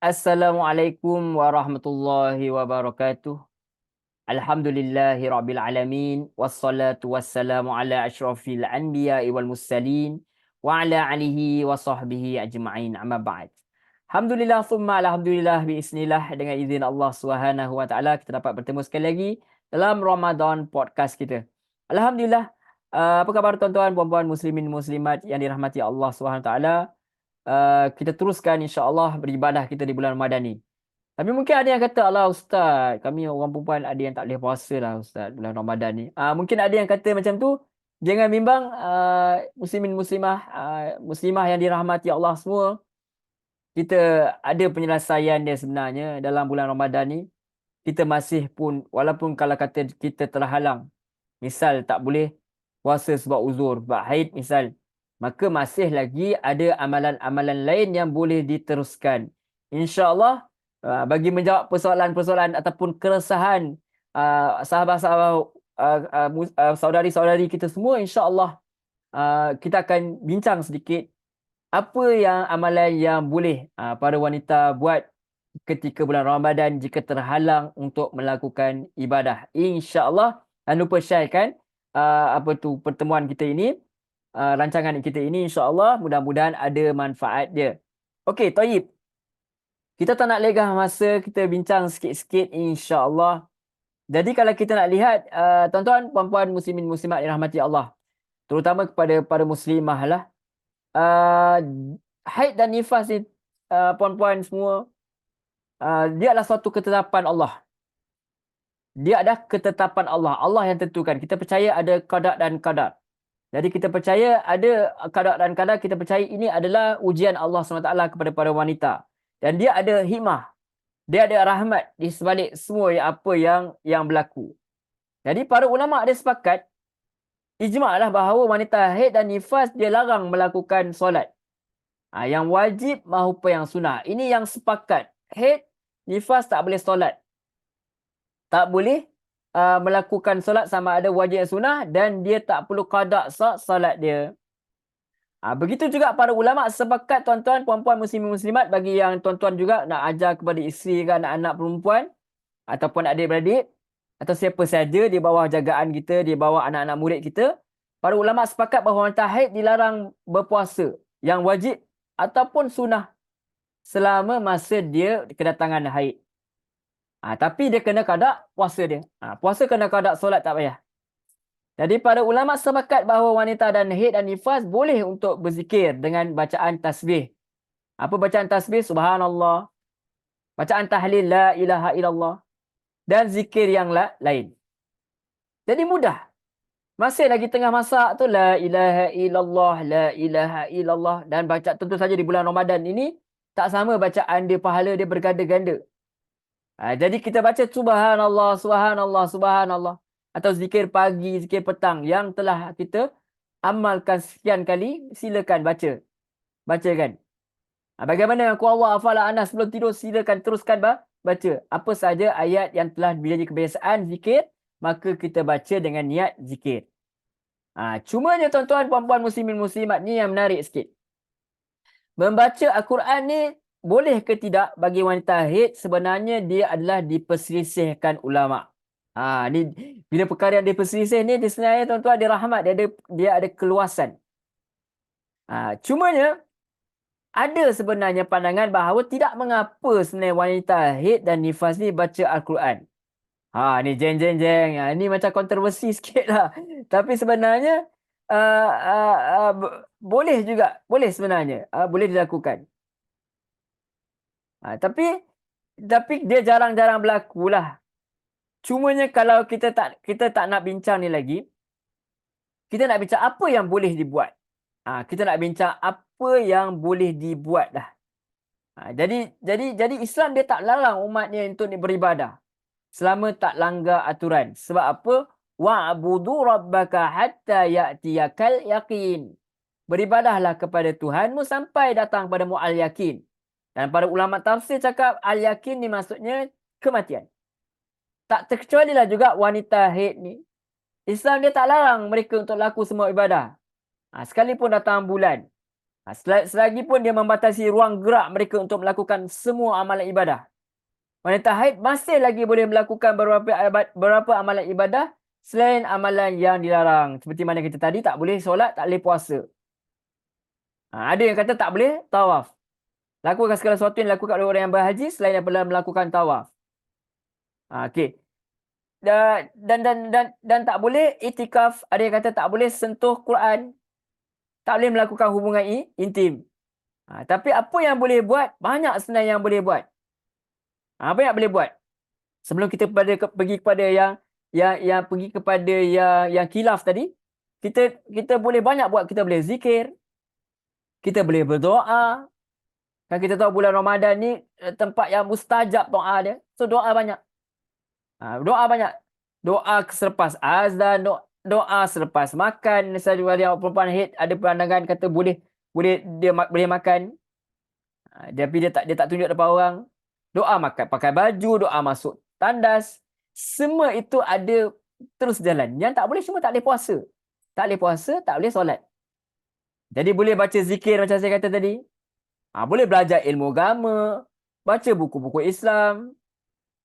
Assalamualaikum warahmatullahi wabarakatuh. Alhamdulillahi rabbil alamin. Wassalatu wassalamu ala ashrafil anbiya'i wal mursalin. Wa ala alihi wa sahbihi ajma'in, amma ba'd. Alhamdulillah thumma alhamdulillah biiznillah. Dengan izin Allah Subhanahu wa taala kita dapat bertemu sekali lagi dalam Ramadan podcast kita. Alhamdulillah. Apa khabar tuan-tuan, puan-puan, muslimin, muslimat yang dirahmati Allah Subhanahu wa taala? Kita teruskan insya-Allah beribadah kita di bulan Ramadan ni. Tapi mungkin ada yang kata, "Alah ustaz, kami orang perempuan ada yang tak boleh puasa lah ustaz bulan Ramadan ni." Mungkin ada yang kata macam tu. Jangan bimbang, muslimin muslimah, muslimah yang dirahmati Allah semua. Kita ada penyelesaian dia sebenarnya dalam bulan Ramadan ni. Kita masih pun, walaupun kalau kata kita terhalang, misal tak boleh puasa sebab uzur, sebab haid misal, maka masih lagi ada amalan-amalan lain yang boleh diteruskan. InsyaAllah, bagi menjawab persoalan-persoalan ataupun keresahan sahabat-sahabat, saudari-saudari kita semua, insyaAllah kita akan bincang sedikit apa yang amalan yang boleh para wanita buat ketika bulan Ramadan jika terhalang untuk melakukan ibadah. InsyaAllah, jangan lupa sharekan pertemuan kita ini, rancangan kita ini, insyaAllah mudah-mudahan ada manfaat dia. Okey, Taib. Kita tak nak legah masa, kita bincang sikit-sikit insyaAllah. Jadi kalau kita nak lihat, tuan-tuan, puan-puan, muslimin, muslimat dirahmati Allah, terutama kepada para muslimah lah, haid dan nifas ni, puan-puan semua, dia adalah suatu ketetapan Allah. Dia adalah ketetapan Allah. Allah yang tentukan. Kita percaya ada qada dan qadar. Jadi kita percaya ada qada dan qadar. Kita percaya ini adalah ujian Allah SWT kepada para wanita. Dan dia ada hikmah. Dia ada rahmat di sebalik semua apa yang berlaku. Jadi para ulama ada sepakat, ijma' lah bahawa wanita haid dan nifas dia larang melakukan solat. Yang wajib maupun yang sunnah. Ini yang sepakat. Haid, nifas tak boleh solat. Tak boleh melakukan solat sama ada wajib atau sunnah, dan dia tak perlu qada solat dia. Begitu juga para ulama sepakat, tuan-tuan, puan-puan, muslimin, muslimat, bagi yang tuan-tuan juga nak ajar kepada isteri ke anak-anak perempuan ataupun adik-beradik atau siapa saja di bawah jagaan kita, di bawah anak-anak murid kita, para ulama sepakat bahawa wanita haid dilarang berpuasa yang wajib ataupun sunnah selama masa dia kedatangan haid. Tapi dia kena qada puasa dia. Puasa kena qada, solat tak payah. Jadi para ulama sepakat bahawa wanita dan haid dan nifas boleh untuk berzikir dengan bacaan tasbih. Apa bacaan tasbih? Subhanallah. Bacaan tahlil la ilaha illallah. Dan zikir yang lain. Jadi mudah. Masih lagi tengah masak tu, la ilaha illallah, la ilaha illallah. Dan baca, tentu saja di bulan Ramadan ini, tak sama bacaan dia, pahala dia berganda-ganda. Jadi kita baca subhanallah, subhanallah, subhanallah. Atau zikir pagi, zikir petang yang telah kita amalkan sekian kali, silakan baca. Bacakan. Bagaimana yang Allah afala anas sebelum tidur, silakan teruskan baca. Apa saja ayat yang telah menjadi kebiasaan zikir, maka kita baca dengan niat zikir. Cumanya tuan-tuan, puan-puan, muslimin, muslimat, ni yang menarik sikit. Membaca Al-Quran ni boleh ke tidak bagi wanita haid, sebenarnya dia adalah diperselisihkan ulama'. Ni bila perkara yang diperselisih ni, dia sebenarnya tuan-tuan, dia rahmat, dia ada keluasan. Cumanya ada sebenarnya pandangan bahawa tidak mengapa sebenarnya wanita haid dan nifas ni baca Al-Quran. Ni jeng. Ni macam kontroversi sikit lah. Tapi sebenarnya boleh juga. Boleh sebenarnya. Boleh dilakukan. Tapi dia jarang-jarang berlaku lah. Cumanya kalau kita tak nak bincang ni lagi, kita nak bincang apa yang boleh dibuat. Kita nak bincang apa yang boleh dibuat dah. Jadi Islam dia tak larang umatnya untuk beribadah selama tak langgar aturan. Sebab apa? Wa'budu rabbaka hatta ya'tiyakal yaqin. Beribadahlah kepada Tuhanmu sampai datang padamu al-yakin. Dan para ulama tafsir cakap al-yakin ni maksudnya kematian. Tak terkecualilah juga wanita haid ni. Islam dia tak larang mereka untuk laku semua ibadah. Sekalipun datang bulan. Selagi pun dia membatasi ruang gerak mereka untuk melakukan semua amalan ibadah. Wanita haid masih lagi boleh melakukan beberapa amalan ibadah selain amalan yang dilarang. Seperti mana kita tadi, tak boleh solat, tak boleh puasa. Ada yang kata tak boleh tawaf. Lakukan segala sesuatu yang dilakukan oleh orang yang berhaji selain daripada melakukan tawaf. Okey. Dan tak boleh itikaf. Ada yang kata tak boleh sentuh Quran. Tak boleh melakukan hubungan intim. Tapi apa yang boleh buat? Banyak sebenarnya yang boleh buat. Apa yang boleh buat? Sebelum kita pergi kepada yang pergi kepada yang khilaf tadi, kita boleh banyak buat. Kita boleh zikir, kita boleh berdoa. Kan kita tahu bulan Ramadan ni tempat yang mustajab doa dia. So doa banyak. Doa banyak. Doa selepas azan, doa selepas makan. Misalnya yang perempuan haid ada pandangan kata boleh dia boleh makan. Tapi dia tak tunjuk depan orang. Doa makan pakai baju, doa masuk tandas. Semua itu ada terus jalan. Yang tak boleh cuma tak boleh puasa. Tak boleh puasa, tak boleh solat. Jadi boleh baca zikir macam saya kata tadi. Boleh belajar ilmu agama, baca buku-buku Islam.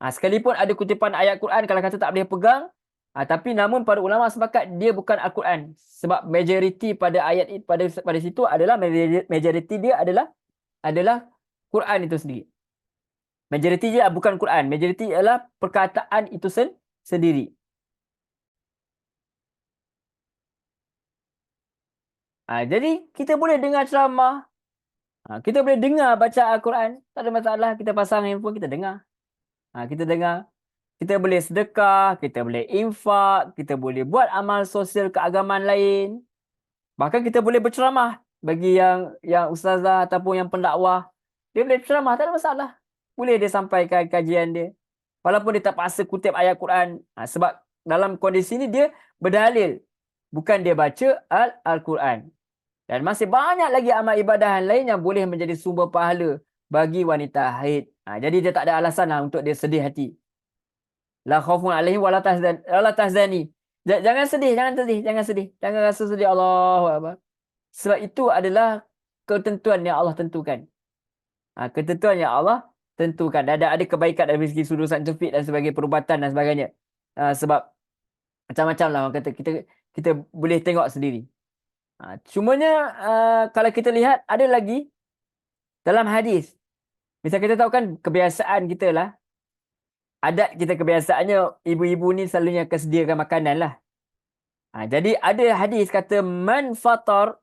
Sekalipun ada kutipan ayat Quran kalau kata tak boleh pegang, tapi namun para ulama sepakat dia bukan Al-Quran. Sebab majoriti pada ayat pada situ adalah majoriti dia adalah Quran itu sendiri. Majoriti dia bukan Quran. Majoriti ialah perkataan itu sendiri. Jadi kita boleh dengar ceramah. Kita boleh dengar baca Al-Quran. Tak ada masalah. Kita pasang handphone, kita dengar. Kita dengar. Kita boleh sedekah, kita boleh infak, kita boleh buat amal sosial keagamaan lain. Bahkan kita boleh berceramah bagi yang ustazah ataupun yang pendakwah. Dia boleh berceramah, tak ada masalah. Boleh dia sampaikan kajian dia. Walaupun dia tak paksa kutip ayat Quran. Sebab dalam kondisi ini dia berdalil. Bukan dia baca Al-Quran. Dan masih banyak lagi amal ibadah lain yang boleh menjadi sumber pahala bagi wanita haid. Jadi dia tak ada alasan lah untuk dia sedih hati. La khaufun alaihim wala tahzani. Jangan sedih, Jangan rasa sedih. Allahu akbar. Sebab itu adalah ketentuan yang Allah tentukan. Ketentuan yang Allah tentukan. Ada kebaikan dari segi sudut saintifik dan sebagai perubatan dan sebagainya. Sebab macam-macam lah orang kata, kita boleh tengok sendiri. Cumanya kalau kita lihat ada lagi dalam hadis. Misal kita tahu kan kebiasaan kita lah. Adat kita kebiasaannya ibu-ibu ni selalunya akan sediakan makanan lah. Jadi ada hadis kata man fattara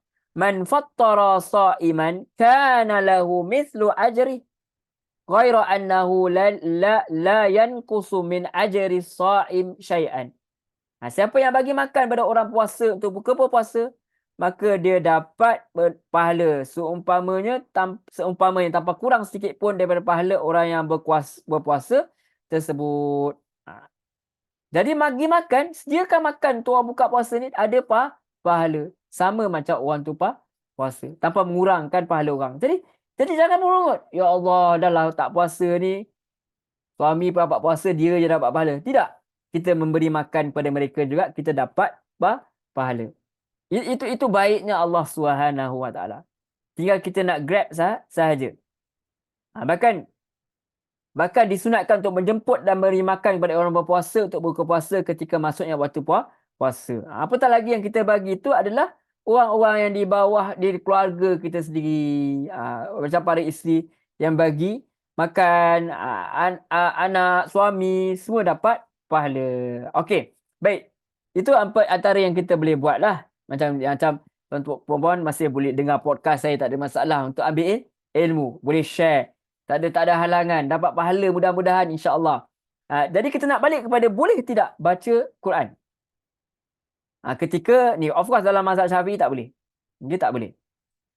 sa'iman kana lahu mithlu ajri ghaira annahu la yanqusu min ajri sha'im syai'an. Siapa yang bagi makan pada orang puasa untuk buka puasa, maka dia dapat pahala seumpamanya tanpa kurang sedikit pun daripada pahala orang yang berpuasa tersebut. Jadi bagi makan, sediakan makan tu orang buka puasa ni ada pahala. Sama macam orang tu puasa. Tanpa mengurangkan pahala orang. Jadi jangan merungut. Ya Allah, dah lah tak puasa ni. Suami pun dapat puasa, dia je dapat pahala. Tidak. Kita memberi makan pada mereka juga, kita dapat pahala. Itu baiknya Allah SWT. Tinggal kita nak grab sahaja. Bahkan disunatkan untuk menjemput dan beri makan kepada orang berpuasa untuk buka puasa ketika masuknya waktu puasa. Apatah lagi yang kita bagi itu adalah orang-orang yang di bawah di keluarga kita sendiri. Macam para isteri yang bagi makan, anak, suami, semua dapat pahala. Okey, baik. Itu antara yang kita boleh buat lah. Macam untuk perempuan masih boleh dengar podcast saya, tak ada masalah untuk ambil ilmu. Boleh share. Tak ada halangan. Dapat pahala mudah-mudahan insya-Allah. Jadi kita nak balik kepada boleh tidak baca Quran. Ketika ni of course dalam mazhab Syafi'i tak boleh. Dia tak boleh.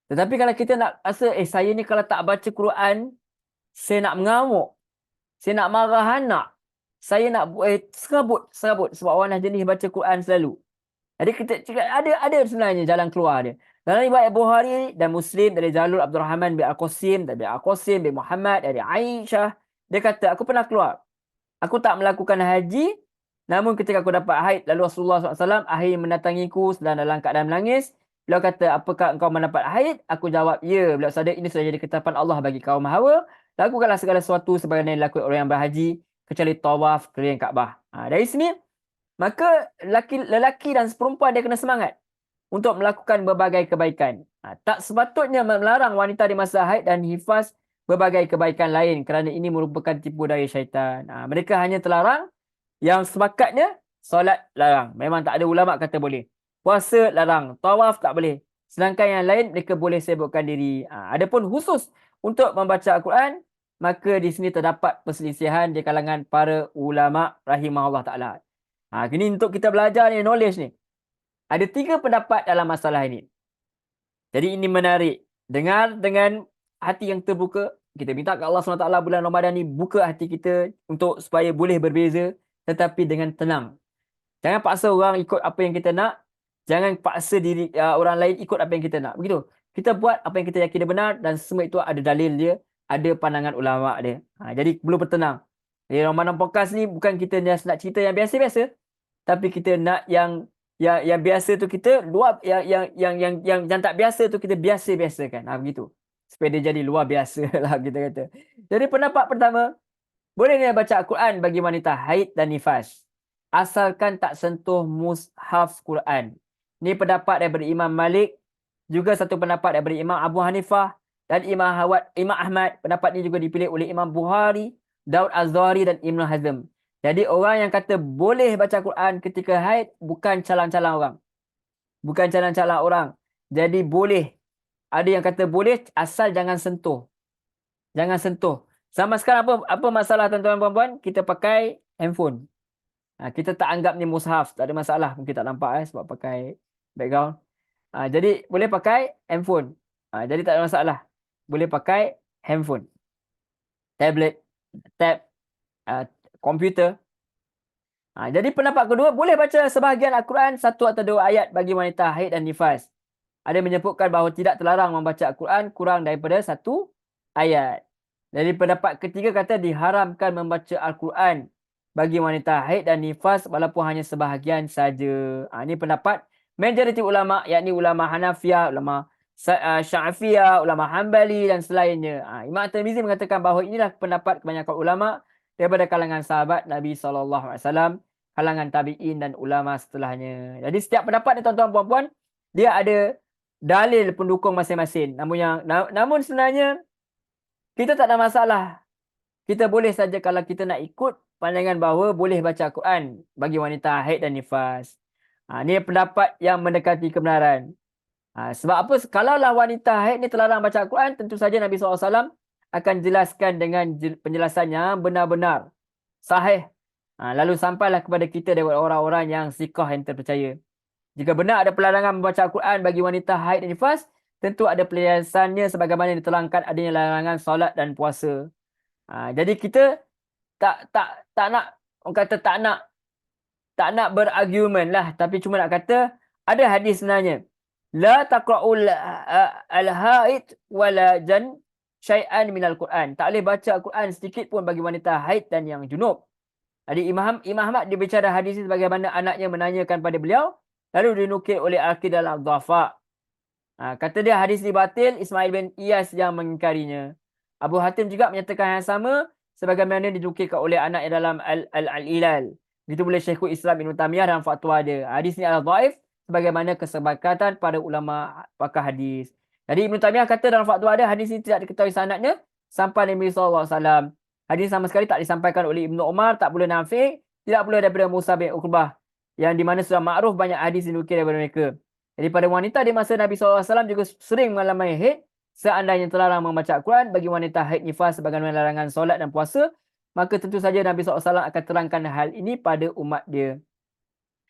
Tetapi kalau kita nak rasa saya ni kalau tak baca Quran saya nak mengamuk. Saya nak marah anak. Saya nak serabut sebab orang jenis baca Quran selalu. Jadi kita ada sebenarnya jalan keluar dia. Dalam riwayat Bukhari dan Muslim dari Jalur Abdul Rahman bin Al-Qasim, dari Al-Qasim bin Muhammad, dari Aisyah, dia kata, aku pernah keluar. Aku tak melakukan haji, namun ketika aku dapat haid, lalu Rasulullah SAW akhirnya mendatangiku sedang dalam keadaan menangis. Beliau kata, apakah engkau mendapat haid? Aku jawab, ya. Beliau sadar ini sudah jadi ketetapan Allah bagi kaum Hawa. Lakukanlah segala sesuatu sebagaimana yang dilakukan orang yang berhaji, kecuali tawaf keliling Kaabah. Dari sini, maka lelaki dan perempuan dia kena semangat untuk melakukan berbagai kebaikan. Tak sepatutnya melarang wanita di masa haid dan nifas berbagai kebaikan lain kerana ini merupakan tipu daya syaitan. Mereka hanya terlarang yang sepakatnya solat larang. Memang tak ada ulama kata boleh. Puasa larang, tawaf tak boleh. Sedangkan yang lain mereka boleh sibukkan diri. Adapun khusus untuk membaca Al-Quran, maka di sini terdapat perselisihan di kalangan para ulama rahimahullah taala. Kini untuk kita belajar ni, knowledge ni. Ada 3 pendapat dalam masalah ini. Jadi ini menarik. Dengar dengan hati yang terbuka. Kita minta ke Allah SWT bulan Ramadan ni buka hati kita untuk supaya boleh berbeza, tetapi dengan tenang. Jangan paksa orang ikut apa yang kita nak. Jangan paksa diri orang lain ikut apa yang kita nak. Begitu. Kita buat apa yang kita yakin benar dan semua itu ada dalil dia, ada pandangan ulama dia. Jadi perlu bertenang. Jadi Ramadan Podcast ni bukan kita nak cerita yang biasa-biasa, tapi kita nak yang biasa tu kita luar yang tak biasa tu kita biasa-biasakan. Begitu. Supaya dia jadi luar biasa lah kita kata. Jadi pendapat pertama, bolehnya baca Al-Quran bagi wanita haid dan nifas, asalkan tak sentuh mushaf Quran. Ini pendapat daripada Imam Malik, juga satu pendapat daripada Imam Abu Hanifah dan Imam Ahmad. Pendapat ini juga dipilih oleh Imam Bukhari, Daud Az-Zahiri dan Ibn Hazm. Jadi orang yang kata boleh baca Quran ketika haid bukan calang-calang orang. Bukan calang-calang orang. Jadi boleh. Ada yang kata boleh asal jangan sentuh. Jangan sentuh. Sama sekarang apa masalah tuan-tuan puan-puan? Kita pakai handphone. Kita tak anggap ni mushaf, tak ada masalah. Mungkin tak nampak sebab pakai background. Jadi boleh pakai handphone. Jadi tak ada masalah. Boleh pakai handphone, tablet, tab, komputer. Jadi pendapat kedua, boleh baca sebahagian Al-Quran 1 atau 2 ayat bagi wanita haid dan nifas. Ada menyebutkan bahawa tidak terlarang membaca Al-Quran kurang daripada 1 ayat. Jadi pendapat ketiga kata diharamkan membaca Al-Quran bagi wanita haid dan nifas walaupun hanya sebahagian saja. Ini pendapat majoriti ulama, yakni ulama Hanafiyah, ulama Syafi'iyah, ulama Hanbali dan selainnya. Imam At-Tirmizi mengatakan bahawa inilah pendapat kebanyakan ulama daripada kalangan sahabat Nabi SAW, kalangan tabi'in dan ulama setelahnya. Jadi setiap pendapat ni tuan-tuan puan-puan, dia ada dalil pendukung masing-masing. Namun sebenarnya kita tak ada masalah. Kita boleh saja kalau kita nak ikut pandangan bahawa boleh baca Al-Quran bagi wanita haid dan nifas. Ini pendapat yang mendekati kebenaran. Sebab apa? Kalaulah wanita haid ni terlarang baca Al-Quran, tentu saja Nabi SAW akan jelaskan dengan penjelasan yang benar-benar sahih. Lalu sampailah kepada kita daripada orang-orang yang siqah yang terpercaya. Jika benar ada pelarangan membaca Al-Quran bagi wanita haid dan nifas, tentu ada penjelasannya sebagaimana yang diterangkan adanya larangan solat dan puasa. Jadi kita tak nak, orang kata tak nak berargumen lah, tapi cuma nak kata ada hadis sebenarnya. La taqra'ul al-haid wala jan syai'an minal Quran. Tak boleh baca Al-Quran sedikit pun bagi wanita haid dan yang junub. Jadi Imam Ahmad dia bicara hadis ini sebagaimana anaknya menanyakan pada beliau, lalu dinukil oleh Al-Qidah Al-Dhafa. Kata dia hadis ini batil, Ismail bin Iyas yang mengingkarinya. Abu Hatim juga menyatakan yang sama sebagaimana dinukilkan oleh anaknya dalam Al-Ilal. Itu boleh Syekhul Islam Ibn Taymiyah dalam fatwa dia. Hadis ini adalah dhaif sebagaimana kesepakatan pada ulama pakar hadis. Jadi Ibn Taymiyah kata dalam fatwa dia, hadis ini tidak diketahui sanadnya sampai Nabi SAW. Hadis sama sekali tak disampaikan oleh Ibn Umar, tak boleh Nafi', tidak boleh daripada Musa bin Uqbah, yang di mana sudah makruf banyak hadis dinukil daripada mereka. Jadi pada wanita di masa Nabi SAW juga sering mengalami haid, seandainya terlarang membaca Al-Quran bagi wanita haid nifas sebagaimana larangan solat dan puasa, maka tentu saja Nabi SAW akan terangkan hal ini pada umat dia.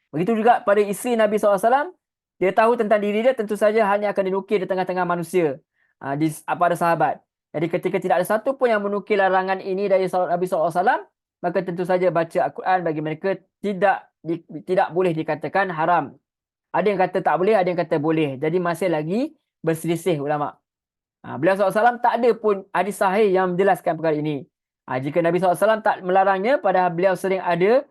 Begitu juga pada isteri Nabi SAW, dia tahu tentang diri dia, tentu saja hanya akan dinukil di tengah-tengah manusia, pada sahabat. Jadi ketika tidak ada satu pun yang menukil larangan ini dari Nabi SAW, maka tentu saja baca Al-Quran bagi mereka tidak boleh dikatakan haram. Ada yang kata tak boleh, ada yang kata boleh. Jadi masih lagi berselisih ulama. Beliau SAW tak ada pun hadis sahih yang menjelaskan perkara ini. Jika Nabi SAW tak melarangnya, padahal beliau sering ada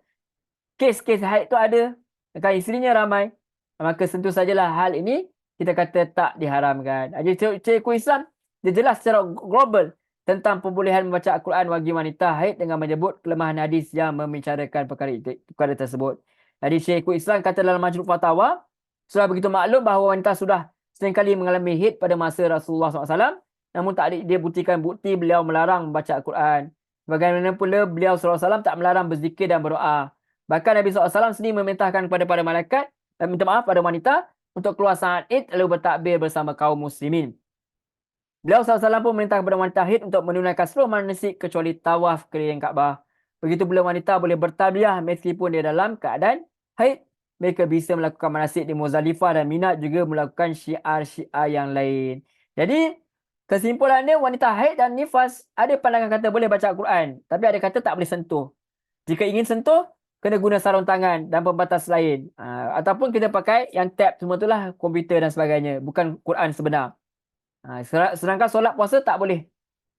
kes-kes haid tu ada, kan isterinya ramai, maka tentu sajalah hal ini kita kata tak diharamkan. Jadi cikgu Islam dia jelas secara global tentang pembolehan membaca Al-Quran bagi wanita haid dengan menyebut kelemahan hadis yang membicarakan perkara tersebut. Jadi cikgu Islam kata dalam Majmu' Fatawa, sudah begitu maklum bahawa wanita sudah seringkali mengalami haid pada masa Rasulullah SAW, namun tak ada dia buktikan bukti beliau melarang membaca Al-Quran. Bagaimana pula beliau SAW tak melarang berzikir dan berdoa. Bahkan Nabi SAW sendiri memerintahkan kepada para malaikat, minta maaf pada wanita untuk keluar saat Id lalu bertakbir bersama kaum muslimin. Beliau SAW pun memerintah kepada wanita haid untuk menunaikan seluruh manasik kecuali tawaf keliling Kaabah. Begitu pula wanita boleh bertalbiyah meskipun dia dalam keadaan haid. Mereka bisa melakukan manasik di Muzdalifah dan Mina, juga melakukan syiar-syiar yang lain. Jadi kesimpulannya, wanita haid dan nifas ada pandangan kata boleh baca Al-Quran, tapi ada kata tak boleh sentuh. Jika ingin sentuh, kena guna sarung tangan dan pembatas lain. Ataupun kita pakai yang tab semua itulah, komputer dan sebagainya. Bukan Quran sebenar. Sedangkan solat puasa tak boleh.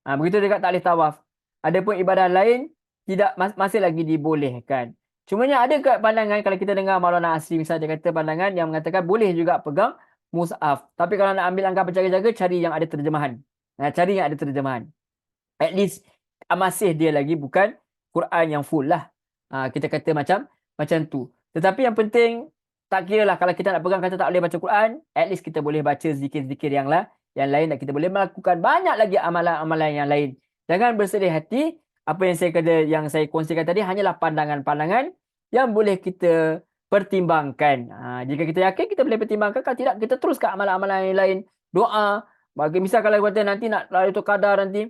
Begitu juga tak boleh tawaf. Adapun ibadah lain tidak masih lagi dibolehkan. Cumanya ada ke pandangan kalau kita dengar Maulana Asri misalnya, dia kata pandangan yang mengatakan boleh juga pegang mushaf. Tapi kalau nak ambil langkah berjaga-jaga, cari yang ada terjemahan. Cari yang ada terjemahan. At least masih dia lagi bukan Quran yang full lah. Kita kata macam tu. Tetapi yang penting, tak kira lah kalau kita nak pegang kata tak boleh baca Quran, at least kita boleh baca zikir-zikir yang lain, dan kita boleh melakukan banyak lagi amalan-amalan yang lain. Jangan bersedih hati. Apa yang saya kongsikan tadi hanyalah pandangan-pandangan yang boleh kita pertimbangkan. Jika kita yakin, kita boleh pertimbangkan. Kalau tidak, kita teruskan amalan-amalan yang lain. Doa. Bagi misal kalau kata nanti nak Lailatul Qadar nanti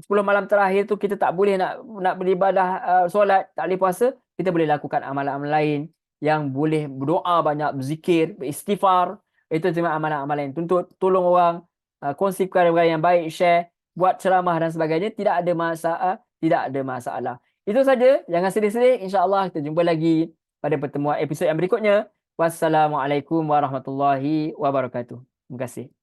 10 malam terakhir tu kita tak boleh nak beribadah, solat, tak boleh puasa, kita boleh lakukan amalan-amalan lain yang boleh berdoa banyak, berzikir, beristighfar. Itu cuma amalan-amalan yang tuntut tolong orang, kongsi perkara yang baik, share, buat ceramah dan sebagainya. Tidak ada masalah. Itu saja, jangan sedih-sedih. Insya-Allah kita jumpa lagi pada pertemuan episod yang berikutnya. Wassalamualaikum warahmatullahi wabarakatuh. Terima kasih.